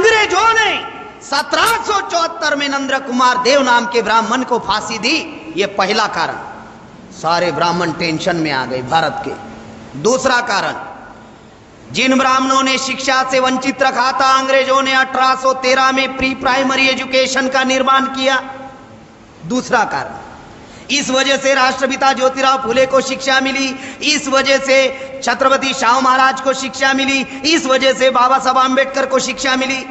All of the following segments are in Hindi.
अंग्रेजों ने 1774 में नरेंद्र कुमार देव नाम के ब्राह्मण को फांसी दी। यह पहला कारण, सारे ब्राह्मण टेंशन में आ गए भारत के। दूसरा कारण, जिन ब्राह्मणों ने शिक्षा से वंचित रखा था, अंग्रेजों ने 1813 में प्री प्राइमरी एजुकेशन का निर्माण किया। दूसरा कारण, इस वजह से राष्ट्रपिता ज्योतिराव फुले को शिक्षा मिली, इस वजह से छत्रपति शाहू महाराज को शिक्षा मिली, इस वजह से बाबा साहब आंबेडकर को शिक्षा मिली।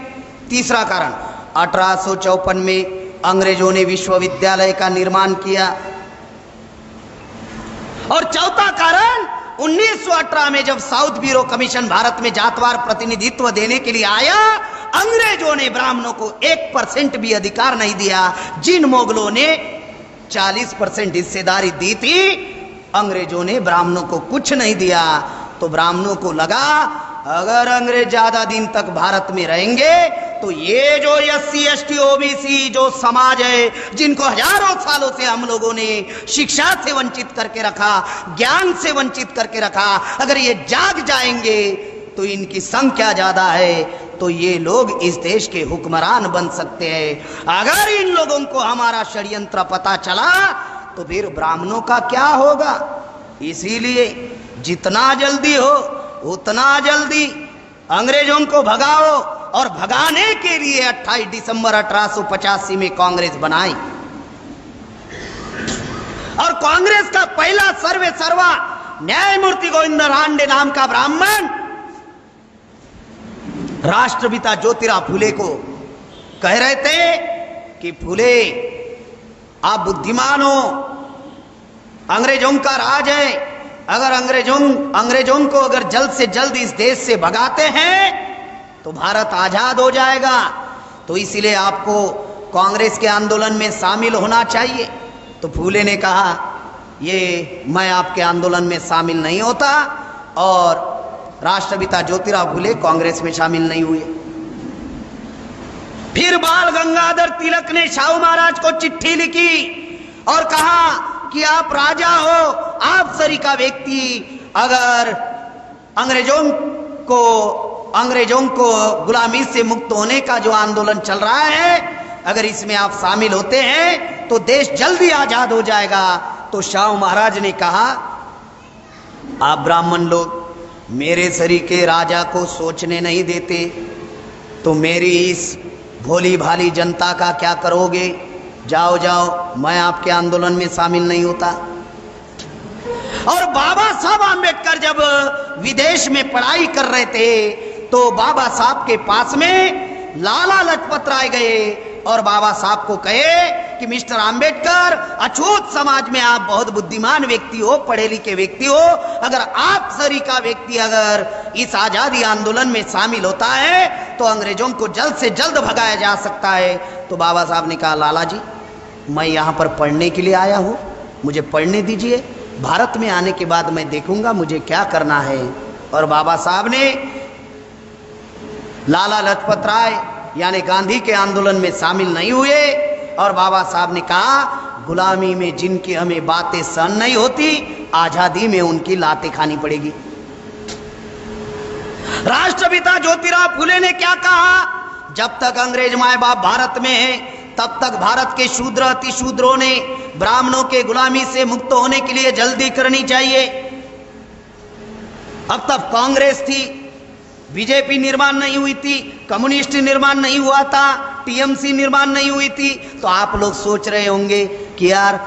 तीसरा कारण, 1854 में अंग्रेजों ने विश्वविद्यालय का निर्माण किया। और चौथा कारण, 1918 में जब साउथ ब्यूरो कमीशन भारत में जातवार प्रतिनिधित्व देने के लिए आया, अंग्रेजों ने ब्राह्मणों को 1% भी अधिकार नहीं दिया। जिन मुगलों ने 40% हिस्सेदारी दी थी, अंग्रेजों ने ब्राह्मणों को कुछ नहीं दिया। तो ब्राह्मणों को लगा अगर अंग्रेज ज्यादा दिन तक भारत में रहेंगे तो ये जो SC ST OBC जो समाज है, जिनको हजारों सालों से हम लोगों ने शिक्षा से वंचित करके रखा, ज्ञान से वंचित करके रखा, अगर ये जाग जाएंगे तो इनकी संख्या ज्यादा है, तो ये लोग इस देश के हुक्मरान बन सकते हैं। अगर इन लोगों को हमारा षड्यंत्र पता चला तो फिर ब्राह्मणों का क्या होगा। इसीलिए जितना जल्दी हो उतना जल्दी अंग्रेजों को भगाओ। और भगाने के लिए 28 दिसंबर 1885 में कांग्रेस बनाई। और कांग्रेस का पहला सर्वे सर्वा न्यायमूर्ति गोविंद रानडे नाम का ब्राह्मण राष्ट्रपिता ज्योतिराव फुले को कह रहे थे कि फुले, आप बुद्धिमान हो, अंग्रेजों का राज है, अगर अंग्रेजों को अगर जल्द से जल्द इस देश से भगाते हैं तो भारत आजाद हो जाएगा, तो इसलिए आपको कांग्रेस के आंदोलन में शामिल होना चाहिए। तो फूले ने कहा, ये मैं आपके आंदोलन में शामिल नहीं होता, और राष्ट्रपिता ज्योतिराव फुले कांग्रेस में शामिल नहीं हुए। फिर बाल गंगाधर तिलक ने शाहू महाराज को चिट्ठी लिखी और कहा कि आप राजा हो, आप सरीका व्यक्ति, अगर अंग्रेजों को गुलामी से मुक्त होने का जो आंदोलन चल रहा है, अगर इसमें आप शामिल होते हैं तो देश जल्दी आजाद हो जाएगा। तो शाहू महाराज ने कहा, आप ब्राह्मण लोग मेरे सरीके राजा को सोचने नहीं देते, तो मेरी इस भोली भाली जनता का क्या करोगे। जाओ जाओ, मैं आपके आंदोलन में शामिल नहीं होता। और बाबा साहब आंबेडकर जब विदेश में पढ़ाई कर रहे थे तो बाबा साहब के पास में लाला लाजपत राय गए और बाबा साहब को कहे कि मिस्टर आंबेडकर, अछूत समाज में आप बहुत बुद्धिमान व्यक्ति हो, पढ़े लिखे व्यक्ति हो, अगर आप सरीका व्यक्ति अगर इस आजादी आंदोलन में शामिल होता है तो अंग्रेजों को जल्द से जल्द भगाया जा सकता है। तो बाबा साहब ने कहा, लाला जी, मैं यहाँ पर पढ़ने के लिए आया हूँ, मुझे पढ़ने दीजिए, भारत में आने के बाद मैं देखूंगा मुझे क्या करना है। और बाबा साहब ने लाला लाजपत राय यानी गांधी के आंदोलन में शामिल नहीं हुए। और बाबा साहब ने कहा, गुलामी में जिनकी हमें बातें सहन नहीं होती, आजादी में उनकी लातें खानी पड़ेगी। राष्ट्रपिता ज्योतिराव फुले ने क्या कहा, जब तक अंग्रेज माए बाप भारत में है तब तक भारत के शूद्र अति शूद्रों ने ब्राह्मणों के गुलामी से मुक्त होने के लिए जल्दी करनी चाहिए। अब तक कांग्रेस थी, बीजेपी निर्माण नहीं हुई थी, कम्युनिस्ट निर्माण नहीं हुआ था, टीएमसी निर्माण नहीं हुई थी। तो आप लोग सोच रहे होंगे कि यार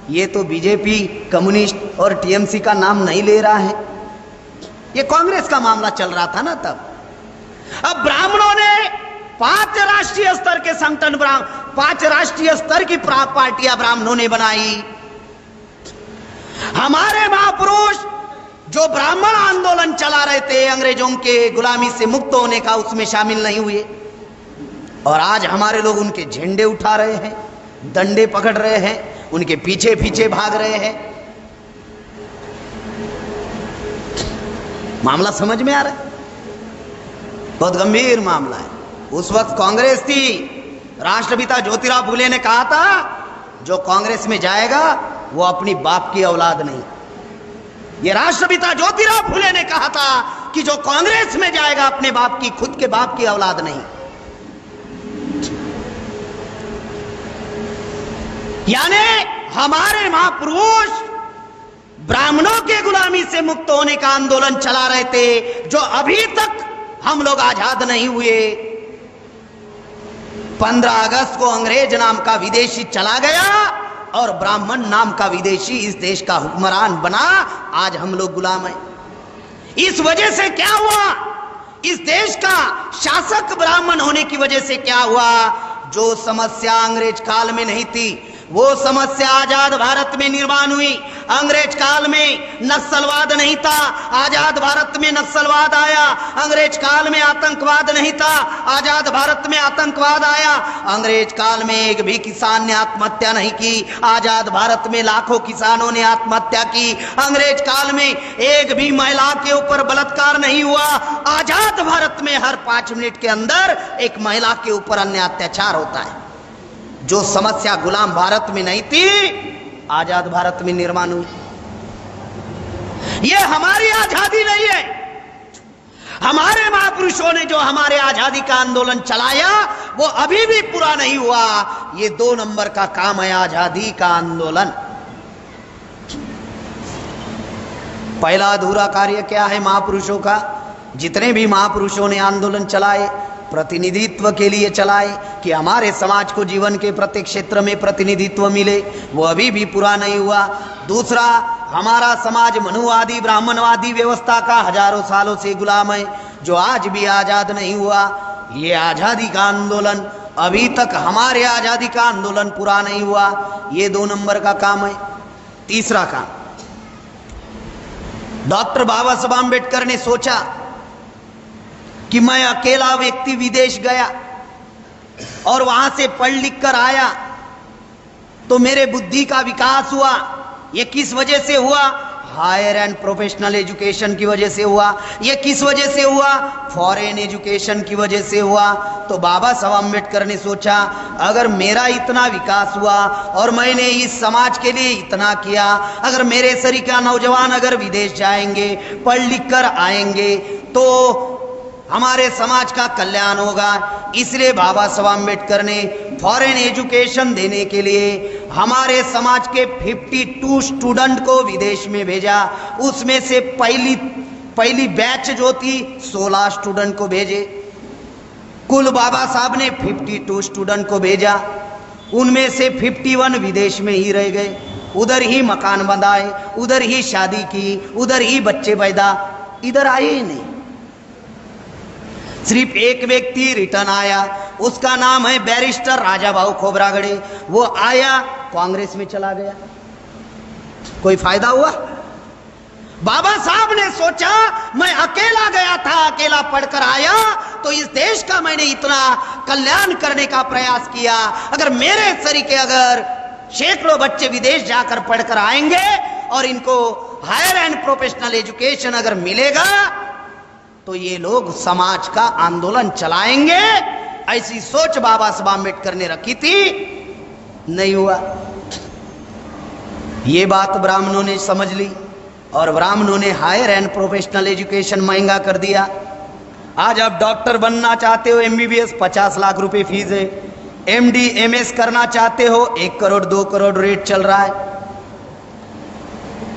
ये तो बीजेपी, कम्युनिस्ट और टीएमसी का नाम नहीं ले रहा है, ये कांग्रेस का मामला चल रहा था ना तब। अब ब्राह्मणों ने 5 राष्ट्रीय स्तर के संगठन, 5 राष्ट्रीय स्तर की पार्टियां ब्राह्मणों ने बनाई। हमारे महापुरुष जो ब्राह्मण आंदोलन चला रहे थे अंग्रेजों के गुलामी से मुक्त होने का, उसमें शामिल नहीं हुए। और आज हमारे लोग उनके झंडे उठा रहे हैं, डंडे पकड़ रहे हैं, उनके पीछे पीछे भाग रहे हैं। मामला समझ में आ रहा है? बहुत गंभीर मामला है। उस वक्त कांग्रेस थी, राष्ट्रपिता ज्योतिराव फुले ने कहा था, जो कांग्रेस में जाएगा वो अपनी बाप की औलाद नहीं। ये राष्ट्रपिता ज्योतिराव फुले ने कहा था कि जो कांग्रेस में जाएगा अपने बाप की, खुद के बाप की औलाद नहीं। यानी हमारे महापुरुष ब्राह्मणों के गुलामी से मुक्त होने का आंदोलन चला रहे थे, जो अभी तक हम लोग आजाद नहीं हुए। 15 अगस्त को अंग्रेज नाम का विदेशी चला गया और ब्राह्मण नाम का विदेशी इस देश का हुक्मरान बना। आज हम लोग गुलाम हैं। इस वजह से क्या हुआ? इस देश का शासक ब्राह्मण होने की वजह से क्या हुआ? जो समस्या अंग्रेज काल में नहीं थी, वो समस्या आजाद भारत में निर्माण हुई। अंग्रेज काल में नक्सलवाद नहीं था, आजाद भारत में नक्सलवाद आया। अंग्रेज काल में आतंकवाद नहीं था, आजाद भारत में आतंकवाद आया। अंग्रेज काल में एक भी किसान ने आत्महत्या नहीं की, आजाद भारत में लाखों किसानों ने आत्महत्या की। अंग्रेज काल में एक भी महिला के ऊपर बलात्कार नहीं हुआ। आजाद भारत में हर 5 मिनट के अंदर एक महिला के ऊपर अन्य अत्याचार होता है। जो समस्या गुलाम भारत में नहीं थी, आजाद भारत में निर्माण हुई। यह हमारी आजादी नहीं है। हमारे महापुरुषों ने जो हमारे आजादी का आंदोलन चलाया वो अभी भी पूरा नहीं हुआ। ये 2 नंबर का काम है आजादी का आंदोलन। पहला अधूरा कार्य क्या है महापुरुषों का? जितने भी महापुरुषों ने आंदोलन चलाए, प्रतिनिधित्व के लिए चलाए कि हमारे समाज को जीवन के प्रत्येक क्षेत्र में प्रतिनिधित्व मिले, वो अभी भी पूरा नहीं हुआ। दूसरा, हमारा समाज मनुवादी ब्राह्मणवादी व्यवस्था का हजारों सालों से गुलाम है, जो आज भी आजाद नहीं हुआ। ये आजादी का आंदोलन अभी तक, हमारे आजादी का आंदोलन पूरा नहीं हुआ। ये 2 नंबर का काम है। तीसरा काम, डॉक्टर बाबा साहब आम्बेडकर ने सोचा कि मैं अकेला व्यक्ति विदेश गया और वहां से पढ़ लिख कर आया तो मेरे बुद्धि का विकास हुआ। ये किस वजह से हुआ? हायर एंड प्रोफेशनल एजुकेशन की वजह से हुआ। ये किस वजह से हुआ? फॉरेन एजुकेशन की वजह से हुआ। तो बाबा साहब अम्बेडकर ने सोचा, अगर मेरा इतना विकास हुआ और मैंने इस समाज के लिए इतना किया, अगर मेरे सरीका नौजवान अगर विदेश जाएंगे, पढ़ लिख कर आएंगे तो हमारे समाज का कल्याण होगा। इसलिए बाबा साहब अम्बेडकर ने फॉरेन एजुकेशन देने के लिए हमारे समाज के 52 स्टूडेंट को विदेश में भेजा। उसमें से पहली बैच जो थी 16 स्टूडेंट को भेजे। कुल बाबा साहब ने 52 स्टूडेंट को भेजा, उनमें से 51 विदेश में ही रह गए। उधर ही मकान बनाए, उधर ही शादी की, उधर ही बच्चे पैदा, इधर आए ही नहीं। सिर्फ एक व्यक्ति रिटर्न आया, उसका नाम है बैरिस्टर राजा भाऊ खोबरागड़े। वो आया, कांग्रेस में चला गया। कोई फायदा हुआ? बाबा साहब ने सोचा, मैं अकेला गया था, अकेला पढ़कर आया तो इस देश का मैंने इतना कल्याण करने का प्रयास किया। अगर मेरे तरीके अगर सैकड़ों बच्चे विदेश जाकर पढ़कर आएंगे और इनको हायर एंड प्रोफेशनल एजुकेशन अगर मिलेगा तो ये लोग समाज का आंदोलन चलाएंगे। ऐसी सोच बाबा साहब अम्बेडकर ने रखी थी, नहीं हुआ। ये बात ब्राह्मणों ने समझ ली और ब्राह्मणों ने हायर एंड प्रोफेशनल एजुकेशन महंगा कर दिया। आज आप डॉक्टर बनना चाहते हो, MBBS 50 लाख रुपए फीस है। MD MS करना चाहते हो, 1 करोड़ 2 करोड़ रेट चल रहा है।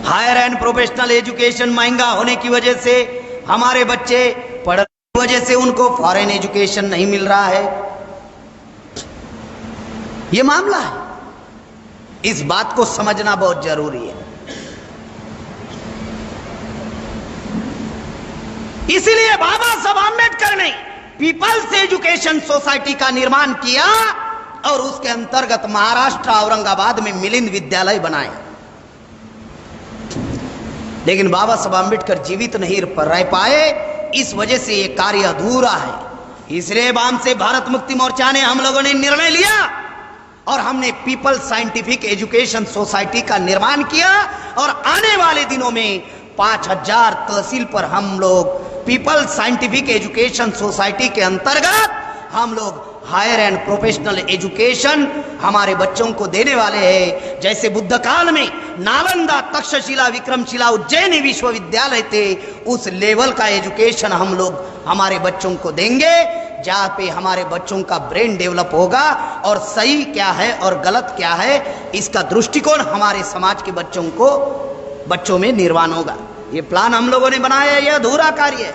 हायर एंड प्रोफेशनल एजुकेशन महंगा होने की वजह से हमारे बच्चे पढ़ने की वजह से उनको फॉरेन एजुकेशन नहीं मिल रहा है। यह मामला है, इस बात को समझना बहुत जरूरी है। इसलिए बाबा साहब आम्बेडकर ने पीपल्स एजुकेशन सोसाइटी का निर्माण किया और उसके अंतर्गत महाराष्ट्र औरंगाबाद में मिलिंद विद्यालय बनाए। लेकिन बाबा साहब अम्बेडकर जीवित नहीं रह पाए, इस वजह से ये कार्य अधूरा है। इसलिए बाम से भारत मुक्ति मोर्चा ने, हम लोगों ने निर्णय लिया और हमने पीपल्स साइंटिफिक एजुकेशन सोसाइटी का निर्माण किया और आने वाले दिनों में 5000 तहसील पर हम लोग पीपल्स साइंटिफिक एजुकेशन सोसाइटी के अंतर्गत हम लोग हायर एंड प्रोफेशनल एजुकेशन हमारे बच्चों को देने वाले हैं। जैसे बुद्ध काल में नालंदा, तक्षशिला, विक्रमशिला, उज्जैन विश्वविद्यालय थे, उस लेवल का एजुकेशन हम लोग हमारे बच्चों को देंगे। जहां पे हमारे बच्चों का ब्रेन डेवलप होगा और सही क्या है और गलत क्या है इसका दृष्टिकोण हमारे समाज के बच्चों में निर्माण होगा। ये प्लान हम लोगों ने बनाया है, यह अधूरा कार्य है।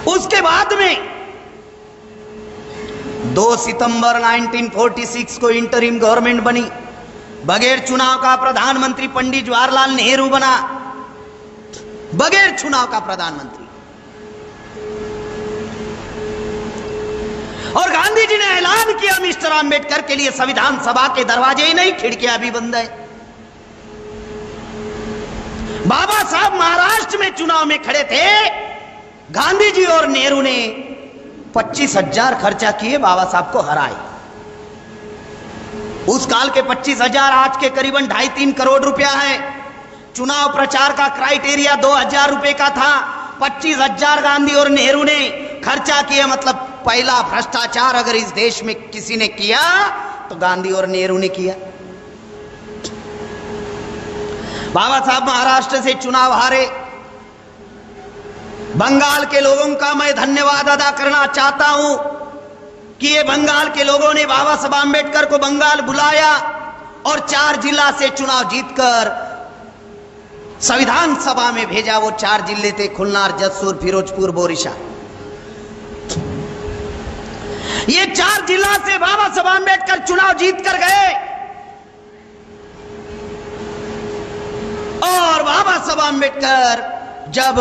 उसके बाद में 2 सितंबर 1946 को इंटरिम गवर्नमेंट बनी। बगैर चुनाव का प्रधानमंत्री पंडित जवाहरलाल नेहरू बना, बगैर चुनाव का प्रधानमंत्री। और गांधी जी ने ऐलान किया मिस्टर अंबेडकर के लिए संविधान सभा के दरवाजे ही नहीं खिड़कियां भी बंद है। बाबा साहब महाराष्ट्र में चुनाव में खड़े थे, गांधी जी और नेहरू ने 25,000 खर्चा किए, बाबा साहब को हराए। उस काल के 25,000 आज के करीबन 2.5-3 करोड़ रुपया है। चुनाव प्रचार का क्राइटेरिया 2,000 रुपए का था। 25,000 गांधी और नेहरू ने खर्चा किया। मतलब पहला भ्रष्टाचार अगर इस देश में किसी ने किया तो गांधी और नेहरू ने किया। बाबा साहब महाराष्ट्र से चुनाव हारे। बंगाल के लोगों का मैं धन्यवाद अदा करना चाहता हूं कि ये बंगाल के लोगों ने बाबा साहब आंबेडकर को बंगाल बुलाया और 4 जिला से चुनाव जीतकर संविधान सभा में भेजा। वो 4 जिले थे खुलनार, जसपुर, फिरोजपुर, बोरीशा। ये 4 जिला से बाबा साहब आंबेडकर चुनाव जीत कर गए और बाबा साहब आंबेडकर जब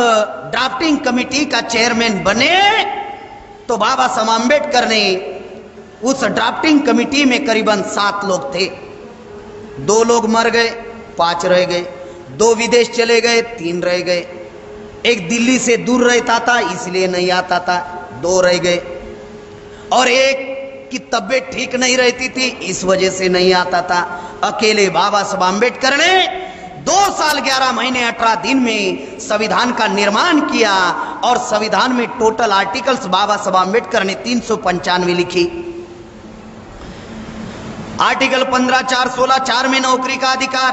ड्राफ्टिंग कमेटी का चेयरमैन बने तो बाबा साहब आंबेडकर ने उस ड्राफ्टिंग कमेटी में करीबन 7 लोग थे। 2 लोग मर गए, 5 रह गए। 2 विदेश चले गए, 3 रह गए। एक दिल्ली से दूर रहता था इसलिए नहीं आता था, 2 रह गए। और एक की तबीयत ठीक नहीं रहती थी इस वजह से नहीं आता था। अकेले बाबा साहब आंबेडकर ने 2 साल 11 महीने 18 दिन में संविधान का निर्माण किया और संविधान में टोटल आर्टिकल्स बाबा साहब आंबेडकर ने 395 लिखी। आर्टिकल 15(4)(16) 4 में नौकरी का अधिकार,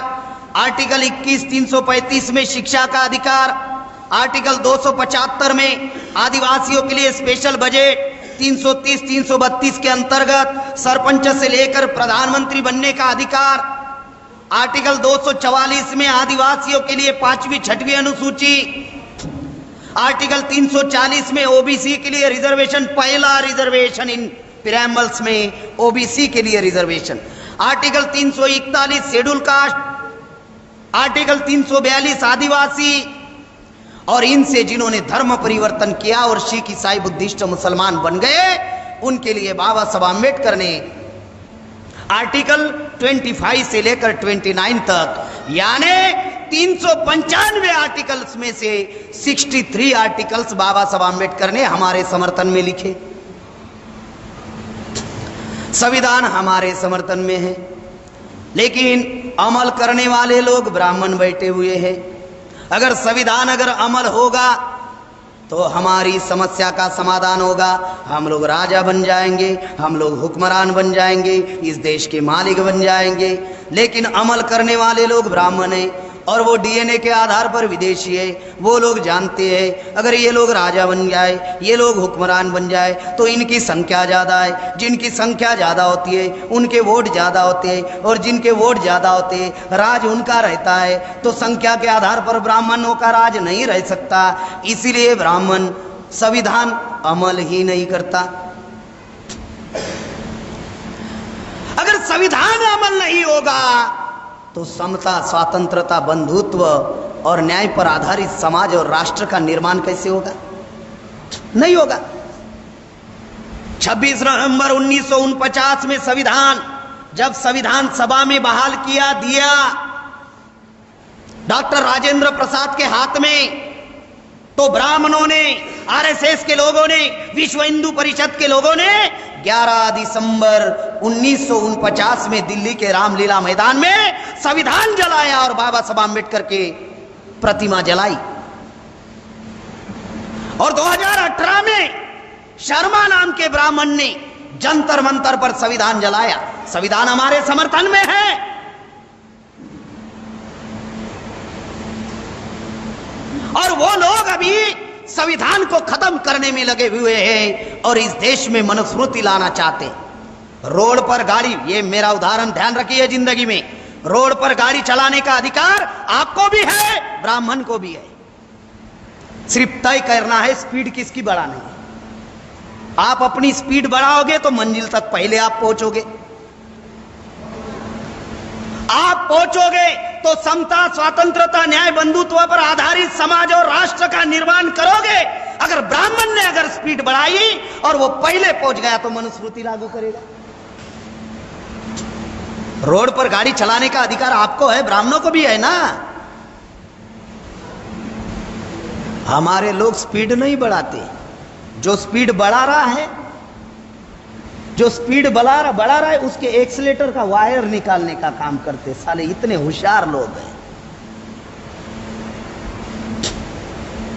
आर्टिकल 21 335 में शिक्षा का अधिकार, आर्टिकल 275 में आदिवासियों के लिए स्पेशल बजट, 330 332 के अंतर्गत सरपंच से लेकर प्रधानमंत्री बनने का अधिकार, आर्टिकल 244 में आदिवासियों के लिए 5वीं 6वीं अनुसूची, आर्टिकल 340 में ओबीसी के लिए रिजर्वेशन, पहला रिजर्वेशन इन प्रीएम्बल्स में ओबीसी के लिए reservation, article 341 schedule caste, article 342 आदिवासी। और इनसे जिन्होंने धर्म परिवर्तन किया और सिख, ईसाई, बुद्धिस्ट, मुसलमान बन गए उनके लिए बाबा साहब आंबेडकर ने आर्टिकल 25 से लेकर 29 तक यानी 395 आर्टिकल्स में से 63 आर्टिकल्स बाबा साहब आंबेडकर ने हमारे समर्थन में लिखे। संविधान हमारे समर्थन में है, लेकिन अमल करने वाले लोग ब्राह्मण बैठे हुए हैं। अगर संविधान अमल होगा तो हमारी समस्या का समाधान होगा। हम लोग राजा बन जाएंगे, हम लोग हुक्मरान बन जाएंगे, इस देश के मालिक बन जाएंगे। लेकिन अमल करने वाले लोग ब्राह्मण हैं और वो डीएनए के आधार पर विदेशी है। वो लोग जानते हैं अगर ये लोग राजा बन जाए, ये लोग हुक्मरान बन जाए तो इनकी संख्या ज़्यादा है। जिनकी संख्या ज़्यादा होती है उनके वोट ज़्यादा होते हैं और जिनके वोट ज़्यादा होते हैं राज उनका रहता है। तो संख्या के आधार पर ब्राह्मणों का राज नहीं रह सकता, इसीलिए ब्राह्मण संविधान अमल ही नहीं करता। अगर संविधान अमल नहीं होगा तो समता, स्वतंत्रता, बंधुत्व और न्याय पर आधारित समाज और राष्ट्र का निर्माण कैसे होगा? नहीं होगा। 26 नवंबर 1949 में जब संविधान सभा में बहाल दिया डॉक्टर राजेंद्र प्रसाद के हाथ में, तो ब्राह्मणों ने, आरएसएस के लोगों ने, विश्व हिंदू परिषद के लोगों ने 11 दिसंबर 1949 में दिल्ली के रामलीला मैदान में संविधान जलाया और बाबा साहब आंबेडकर के प्रतिमा जलाई। और 2018 में शर्मा नाम के ब्राह्मण ने जंतर मंतर पर संविधान जलाया। संविधान हमारे समर्थन में है और वो लोग अभी संविधान को खत्म करने में लगे हुए हैं और इस देश में मनुस्मृति लाना चाहते हैं। रोड पर गाड़ी, ये मेरा उदाहरण ध्यान रखिए, जिंदगी में रोड पर गाड़ी चलाने का अधिकार आपको भी है, ब्राह्मण को भी है। सिर्फ तय करना है स्पीड किसकी बढ़ानी है। आप अपनी स्पीड बढ़ाओगे तो मंजिल तक पहले आप पहुंचोगे। आप पहुंचोगे तो समता, स्वतंत्रता, न्याय, बंधुत्व पर आधारित समाज और राष्ट्र का निर्माण करोगे। अगर ब्राह्मण ने अगर स्पीड बढ़ाई और वो पहले पहुंच गया तो मनुस्मृति लागू करेगा। रोड पर गाड़ी चलाने का अधिकार आपको है, ब्राह्मणों को भी है ना। हमारे लोग स्पीड नहीं बढ़ाते। जो स्पीड बढ़ा रहा है, जो स्पीड बढ़ा रहा है, उसके एक्सीलेटर का वायर निकालने का काम करते। साले इतने होशियार लोग हैं।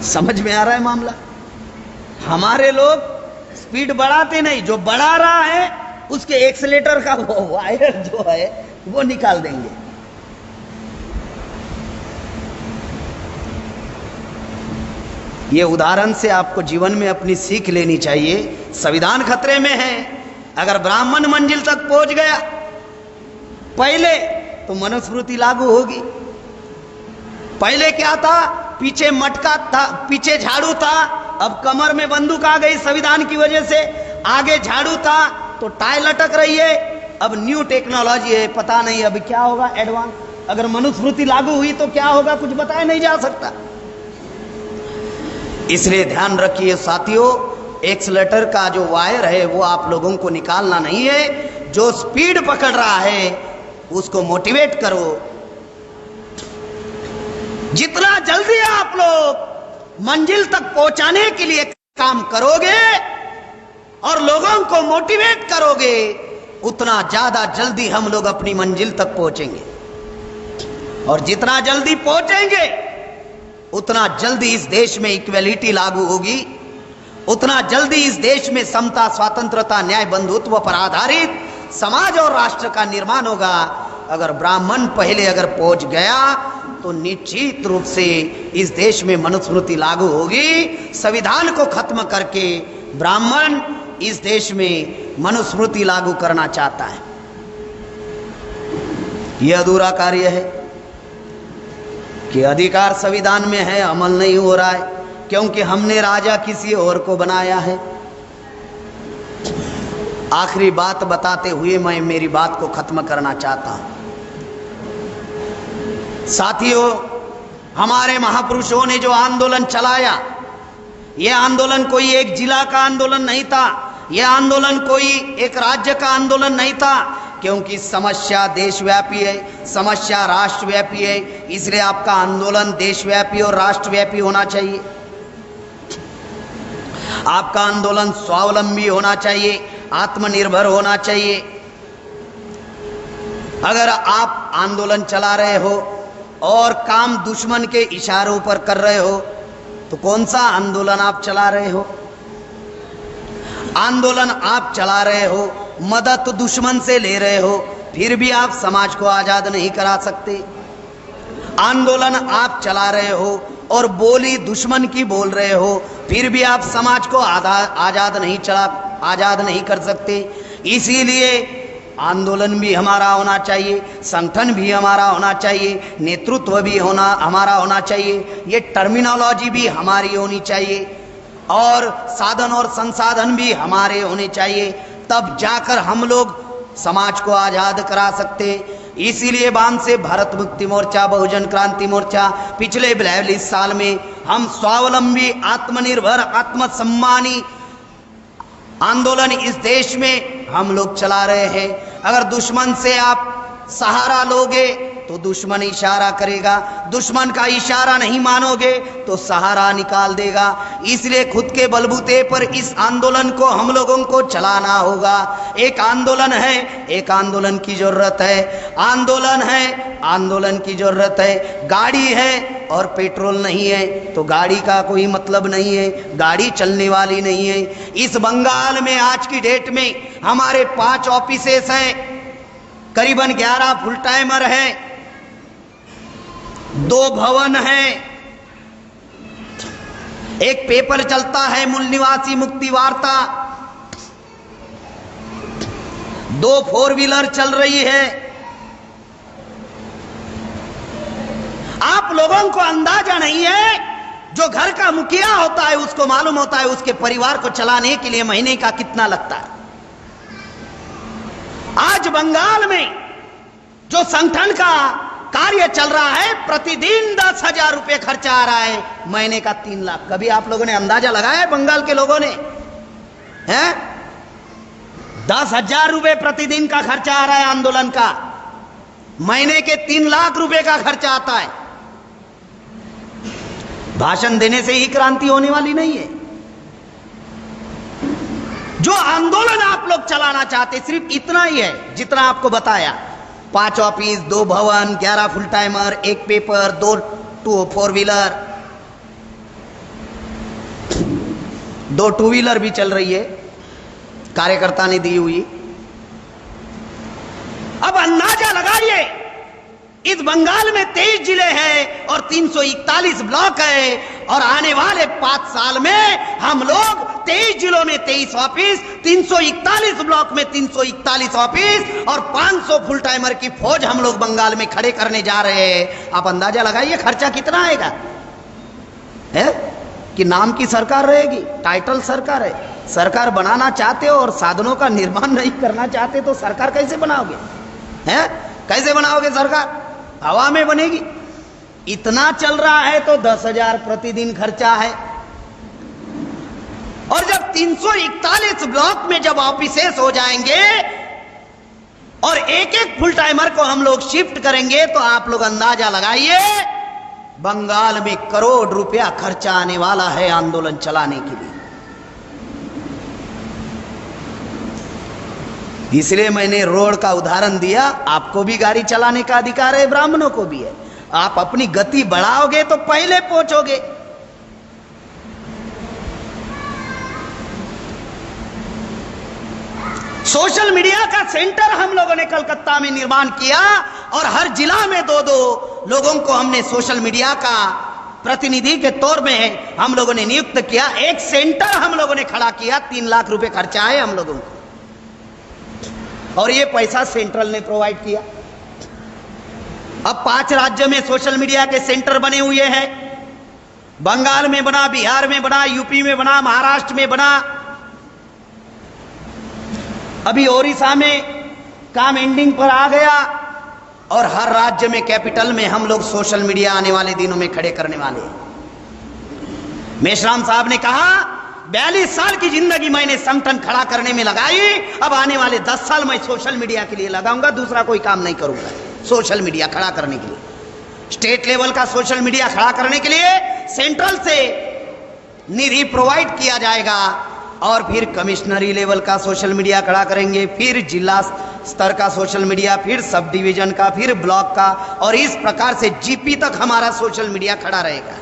समझ में आ रहा है मामला? हमारे लोग स्पीड बढ़ाते नहीं, जो बढ़ा रहा है उसके एक्सीलेटर का वो वायर जो है वो निकाल देंगे। ये उदाहरण से आपको जीवन में अपनी सीख लेनी चाहिए। संविधान खतरे में है। अगर ब्राह्मण मंजिल तक पहुंच गया पहले तो मनुस्मृति लागू होगी। पहले क्या था? पीछे मटका था, पीछे झाड़ू था, अब कमर में बंदूक आ गई संविधान की वजह से। आगे झाड़ू था तो टाई लटक रही है। अब न्यू टेक्नोलॉजी है, पता नहीं अभी क्या होगा एडवांस। अगर मनुस्मृति लागू हुई तो क्या होगा, कुछ बताया नहीं जा सकता। इसलिए ध्यान रखिए साथियों, एक्सीलेटर का जो वायर है वो आप लोगों को निकालना नहीं है। जो स्पीड पकड़ रहा है उसको मोटिवेट करो। जितना जल्दी आप लोग मंजिल तक पहुंचाने के लिए काम करोगे और लोगों को मोटिवेट करोगे, उतना ज्यादा जल्दी हम लोग अपनी मंजिल तक पहुंचेंगे। और जितना जल्दी पहुंचेंगे उतना जल्दी इस देश में इक्वलिटी लागू होगी, उतना जल्दी इस देश में समता, स्वतंत्रता, न्याय, बंधुत्व पर आधारित समाज और राष्ट्र का निर्माण होगा। अगर ब्राह्मण पहले अगर पहुंच गया तो निश्चित रूप से इस देश में मनुस्मृति लागू होगी। संविधान को खत्म करके ब्राह्मण इस देश में मनुस्मृति लागू करना चाहता है। यह अधूरा कार्य है कि अधिकार संविधान में है, अमल नहीं हो रहा है क्योंकि हमने राजा किसी और को बनाया है। आखिरी बात बताते हुए मैं मेरी बात को खत्म करना चाहता हूं। साथियों, हमारे महापुरुषों ने जो आंदोलन चलाया, यह आंदोलन कोई एक जिला का आंदोलन नहीं था, यह आंदोलन कोई एक राज्य का आंदोलन नहीं था, क्योंकि समस्या देशव्यापी है, समस्या राष्ट्रव्यापी है। इसलिए आपका आंदोलन देशव्यापी और राष्ट्रव्यापी होना चाहिए। आपका आंदोलन स्वावलंबी होना चाहिए, आत्मनिर्भर होना चाहिए। अगर आप आंदोलन चला रहे हो और काम दुश्मन के इशारों पर कर रहे हो तो कौन सा आंदोलन आप चला रहे हो? आंदोलन आप चला रहे हो, मदद दुश्मन से ले रहे हो, फिर भी आप समाज को आजाद नहीं करा सकते। आंदोलन आप चला रहे हो और बोली दुश्मन की बोल रहे हो, फिर भी आप समाज को आजाद नहीं कर सकते। इसीलिए आंदोलन भी हमारा होना चाहिए, संगठन भी हमारा होना चाहिए, नेतृत्व भी हमारा होना चाहिए, ये टर्मिनोलॉजी भी हमारी होनी चाहिए और साधन और संसाधन भी हमारे होने चाहिए। तब जाकर हम लोग समाज को आजाद करा सकते। इसीलिए बांध से भारत मुक्ति मोर्चा, बहुजन क्रांति मोर्चा पिछले 42 साल में हम स्वावलंबी, आत्मनिर्भर, आत्मसम्मानी आंदोलन इस देश में हम लोग चला रहे हैं। अगर दुश्मन से आप सहारा लोगे तो दुश्मन इशारा करेगा, दुश्मन का इशारा नहीं मानोगे तो सहारा निकाल देगा। इसलिए खुद के बलबूते पर इस आंदोलन को हम लोगों को चलाना होगा। एक आंदोलन है, एक आंदोलन की जरूरत है, आंदोलन है, आंदोलन की जरूरत है। गाड़ी है और पेट्रोल नहीं है तो गाड़ी का कोई मतलब नहीं है, गाड़ी चलने वाली नहीं है। इस बंगाल में आज की डेट में हमारे 5 ऑफिसेस हैं, करीबन 11 फुल टाइमर हैं, 2 भवन हैं, एक पेपर चलता है मूल निवासी मुक्ति वार्ता, 2 4 व्हीलर चल रही है। आप लोगों को अंदाजा नहीं है, जो घर का मुखिया होता है उसको मालूम होता है उसके परिवार को चलाने के लिए महीने का कितना लगता है। आज बंगाल में जो संगठन का कार्य चल रहा है, प्रतिदिन 10,000 रुपए खर्चा आ रहा है, महीने का 3 लाख। कभी आप लोगों ने अंदाजा लगाया है बंगाल के लोगों ने? हैं? 10,000 रुपए प्रतिदिन का खर्चा आ रहा है आंदोलन का, महीने के 3 लाख रुपए का खर्चा आता है। भाषण देने से ही क्रांति होने वाली नहीं है। जो आंदोलन आप लोग चलाना चाहते सिर्फ इतना ही है जितना आपको बताया, 5 ऑफिस, 2 भवन, 11 full timer, 1 paper, 2 4 wheeler, 2 2 wheeler भी चल रही है, कार्यकर्ता ने दी हुई। अब अंदाजा लगाइए, इस बंगाल में 23 जिले हैं और 341 ब्लॉक है, और आने वाले 5 साल में हम लोग 23 जिलों में 23 ऑफिस, 341 ब्लॉक में 341 ऑफिस और 500 फुल टाइमर की फौज हम लोग बंगाल में खड़े करने जा रहे हैं। आप अंदाजा लगाइए खर्चा कितना आएगा। है कि नाम की सरकार रहेगी, टाइटल सरकार है। सरकार बनाना चाहते हो और साधनों का निर्माण नहीं करना चाहते तो सरकार कैसे बनाओगे? हैं? कैसे बनाओगे सरकार? हवा में बनेगी। इतना चल रहा है तो 10,000 प्रतिदिन खर्चा है। और जब 341 ब्लॉक में जब ऑफिसेस हो जाएंगे और एक एक फुल टाइमर को हम लोग शिफ्ट करेंगे तो आप लोग अंदाजा लगाइए बंगाल में करोड़ रुपया खर्चा आने वाला है आंदोलन चलाने के लिए। इसलिए मैंने रोड का उदाहरण दिया। आपको भी गाड़ी चलाने का अधिकार है, ब्राह्मणों को भी है। आप अपनी गति बढ़ाओगे तो पहले पहुंचोगे। सोशल मीडिया का सेंटर हम लोगों ने कलकत्ता में निर्माण किया और हर जिला में 2-2 लोगों को हमने सोशल मीडिया का प्रतिनिधि के तौर में हम लोगों ने नियुक्त किया। एक सेंटर हम लोगों ने खड़ा किया, 3 लाख रुपए खर्चा है हम लोगों को, और ये पैसा सेंट्रल ने प्रोवाइड किया। अब 5 राज्यों में सोशल मीडिया के सेंटर बने हुए हैं। बंगाल में बना, बिहार में बना, यूपी में बना, महाराष्ट्र में बना, अभी ओडिशा में काम एंडिंग पर आ गया, और हर राज्य में कैपिटल में हम लोग सोशल मीडिया आने वाले दिनों में खड़े करने वाले हैं। मेश्राम साहब ने कहा 42 साल की जिंदगी मैंने संगठन खड़ा करने में लगाई, अब आने वाले 10 साल मैं सोशल मीडिया के लिए लगाऊंगा, दूसरा कोई काम नहीं करूंगा। सोशल मीडिया खड़ा करने के लिए, स्टेट लेवल का सोशल मीडिया खड़ा करने के लिए सेंट्रल से निधि प्रोवाइड किया जाएगा, और फिर कमिश्नरी लेवल का सोशल मीडिया खड़ा करेंगे, फिर जिला स्तर का सोशल मीडिया, फिर सब डिवीजन का, फिर ब्लॉक का, और इस प्रकार से जीपी तक हमारा सोशल मीडिया खड़ा रहेगा।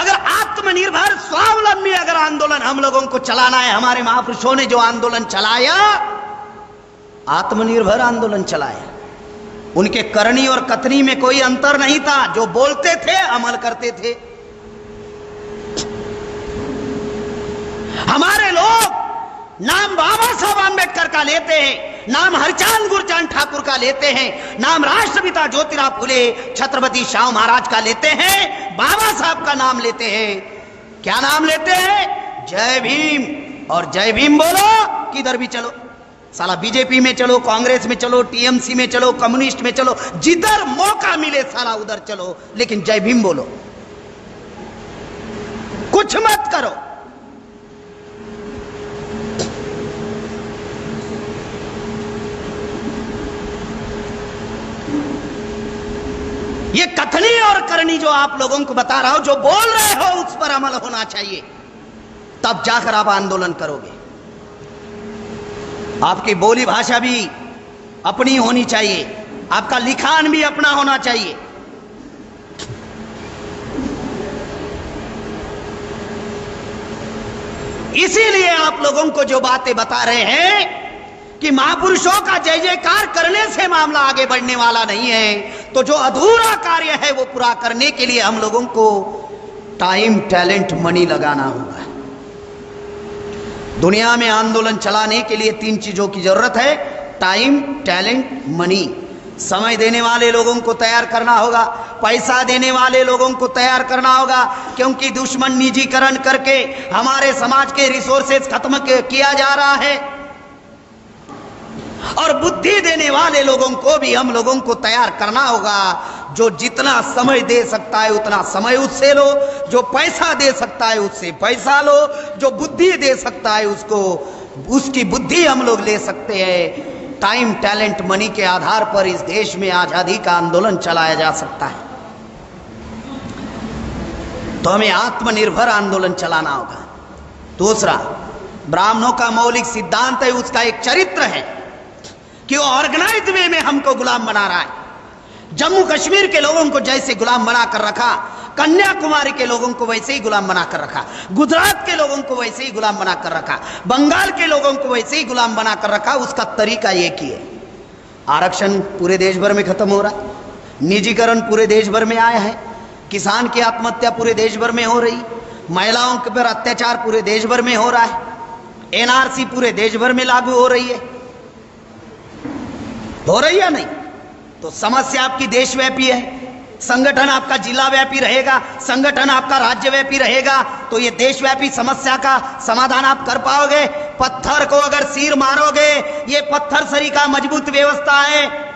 अगर आत्मनिर्भर स्वावलंबी अगर आंदोलन हम लोगों को चलाना है, हमारे महापुरुषों ने जो आंदोलन चलाया, आत्मनिर्भर आंदोलन चलाया, उनके करनी और कथनी में कोई अंतर नहीं था। जो बोलते थे अमल करते थे। हमारे लोग नाम बाबा साहब आंबेडकर का लेते हैं, नाम हरचांद गुरचांद ठाकुर का लेते हैं, नाम राष्ट्रपिता ज्योतिराव फुले छत्रपति शाहू महाराज का लेते हैं, बाबा साहब का नाम लेते हैं। क्या नाम लेते हैं? जय भीम। और जय भीम बोलो किधर भी चलो, साला बीजेपी में चलो, कांग्रेस में चलो, टीएमसी में चलो, कम्युनिस्ट में चलो, जिधर मौका मिले साला उधर चलो, लेकिन जय भीम बोलो, कुछ मत करो। ये कथनी और करनी जो आप लोगों को बता रहा हूं, जो बोल रहे हो उस पर अमल होना चाहिए, तब जाकर आप आंदोलन करोगे। आपकी बोली भाषा भी अपनी होनी चाहिए, आपका लिखान भी अपना होना चाहिए। इसीलिए आप लोगों को जो बातें बता रहे हैं कि महापुरुषों का जय जयकार करने से मामला आगे बढ़ने वाला नहीं है, तो जो अधूरा कार्य है वो पूरा करने के लिए हम लोगों को टाइम, टैलेंट, मनी लगाना होगा। दुनिया में आंदोलन चलाने के लिए 3 चीजों की जरूरत है: टाइम, टैलेंट, मनी। समय देने वाले लोगों को तैयार करना होगा, पैसा देने वाले लोगों को तैयार करना होगा, क्योंकि दुश्मन निजीकरण करके हमारे समाज के रिसोर्सेज खत्म किया जा रहा है। और बुद्धि देने वाले लोगों को भी हम लोगों को तैयार करना होगा। जो जितना समय दे सकता है उतना समय उससे लो, जो पैसा दे सकता है उससे पैसा लो, जो बुद्धि दे सकता है उसको उसकी बुद्धि हम लोग ले सकते हैं। टाइम, टैलेंट, मनी के आधार पर इस देश में आजादी का आंदोलन चलाया जा सकता है। तो हमें आत्मनिर्भर आंदोलन चलाना होगा। दूसरा, ब्राह्मणों का मौलिक सिद्धांत है, उसका एक चरित्र है कि वो ऑर्गेनाइज वे में हमको गुलाम बना रहा है। जम्मू कश्मीर के लोगों को जैसे गुलाम बना कर रखा, कन्याकुमारी के लोगों को वैसे ही गुलाम बना कर रखा, गुजरात के लोगों को वैसे ही गुलाम बना कर रखा, बंगाल के लोगों को वैसे ही गुलाम बना कर रखा। उसका तरीका एक ही है। आरक्षण पूरे देश भर में खत्म हो रहा है, निजीकरण पूरे देश भर में आया है, किसान की आत्महत्या पूरे देश भर में हो रही, महिलाओं के पर अत्याचार पूरे देश भर में हो रहा है, एनआरसी पूरे देश भर में लागू हो रही है या नहीं? तो समस्या आपकी देशव्यापी है, संगठन आपका जिला व्यापी रहेगा, संगठन आपका राज्य व्यापी रहेगा, तो ये देशव्यापी समस्या का समाधान आप कर पाओगे। पत्थर को अगर सिर मारोगे, ये पत्थर सरी का मजबूत व्यवस्था है।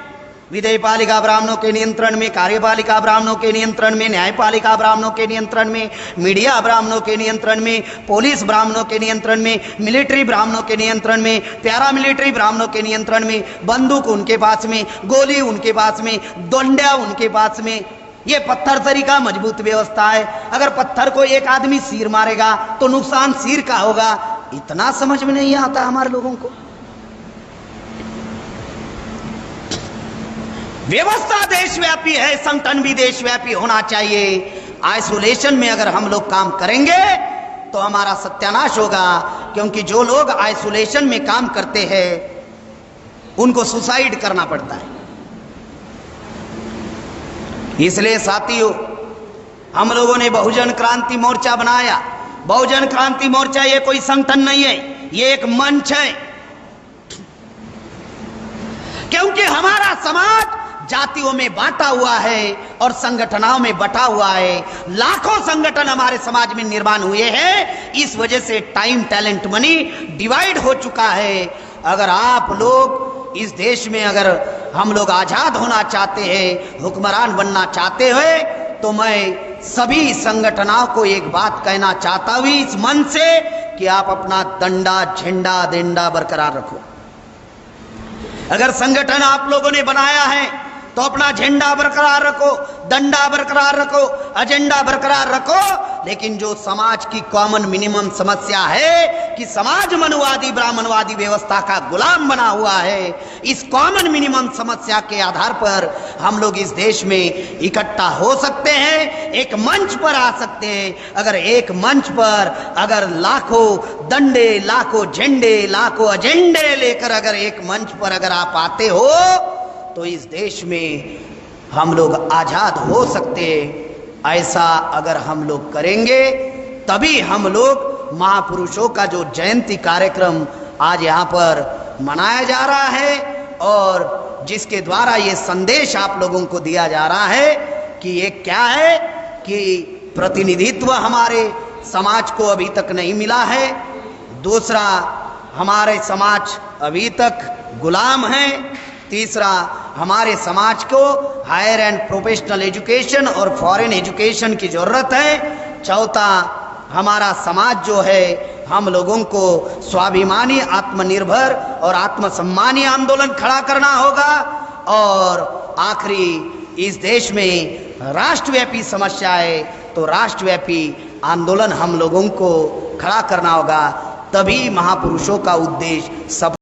विधेयपालिका ब्राह्मणों के नियंत्रण में, कार्यपालिका ब्राह्मणों के नियंत्रण में, न्यायपालिका ब्राह्मणों के नियंत्रण में, मीडिया ब्राह्मणों के नियंत्रण में, पुलिस ब्राह्मणों के नियंत्रण में, मिलिट्री ब्राह्मणों के नियंत्रण में, पैरामिलिट्री ब्राह्मणों के नियंत्रण में, बंदूक उनके पास में, गोली उनके पास में, दंडा उनके पास में। ये पत्थर सरी का मजबूत व्यवस्था है। अगर पत्थर को एक आदमी सिर मारेगा तो नुकसान सिर का होगा। इतना समझ में नहीं आता हमारे लोगों को। व्यवस्था देशव्यापी है, संगठन भी देशव्यापी होना चाहिए। आइसोलेशन में अगर हम लोग काम करेंगे तो हमारा सत्यानाश होगा, क्योंकि जो लोग आइसोलेशन में काम करते हैं उनको सुसाइड करना पड़ता है। इसलिए साथियों, हम लोगों ने बहुजन क्रांति मोर्चा बनाया। बहुजन क्रांति मोर्चा ये कोई संगठन नहीं है, ये एक मंच है, क्योंकि हमारा समाज जातियों में बांटा हुआ है और संगठनों में बटा हुआ है। लाखों संगठन हमारे समाज में निर्माण हुए हैं। इस वजह से टाइम, टैलेंट, मनी डिवाइड हो चुका है। अगर आप लोग इस देश में, अगर हम लोग आजाद होना चाहते हैं, हुक्मरान बनना चाहते हैं, तो मैं सभी संगठनों को एक बात कहना चाहता हूं इस मन से कि आप अपना डंडा, झंडा, डेंडा बरकरार रखो। अगर संगठन आप लोगों ने बनाया है तो अपना झंडा बरकरार रखो, डंडा बरकरार रखो, एजेंडा बरकरार रखो। लेकिन जो समाज की कॉमन मिनिमम समस्या है कि समाज मनुवादी, ब्राह्मणवादी व्यवस्था का गुलाम बना हुआ है, इस कॉमन मिनिमम समस्या के आधार पर हम लोग इस देश में इकट्ठा हो सकते हैं, एक मंच पर आ सकते हैं। अगर एक मंच पर अगर लाखों डंडे, लाखों झंडे, लाखों एजेंडे लेकर अगर एक मंच पर अगर आप आते हो तो इस देश में हम लोग आजाद हो सकते हैं। ऐसा अगर हम लोग करेंगे तभी हम लोग महापुरुषों का जो जयंती कार्यक्रम आज यहाँ पर मनाया जा रहा है और जिसके द्वारा ये संदेश आप लोगों को दिया जा रहा है कि ये क्या है कि प्रतिनिधित्व हमारे समाज को अभी तक नहीं मिला है। दूसरा, हमारे समाज अभी तक गुलाम है। तीसरा, हमारे समाज को हायर एंड प्रोफेशनल एजुकेशन और फॉरेन एजुकेशन की जरूरत है। चौथा, हमारा समाज जो है हम लोगों को स्वाभिमानी, आत्मनिर्भर और आत्मसम्मानी आंदोलन खड़ा करना होगा। और आखिरी, इस देश में राष्ट्रव्यापी समस्या है तो राष्ट्रव्यापी आंदोलन हम लोगों को खड़ा करना होगा, तभी महापुरुषों का उद्देश्य सफल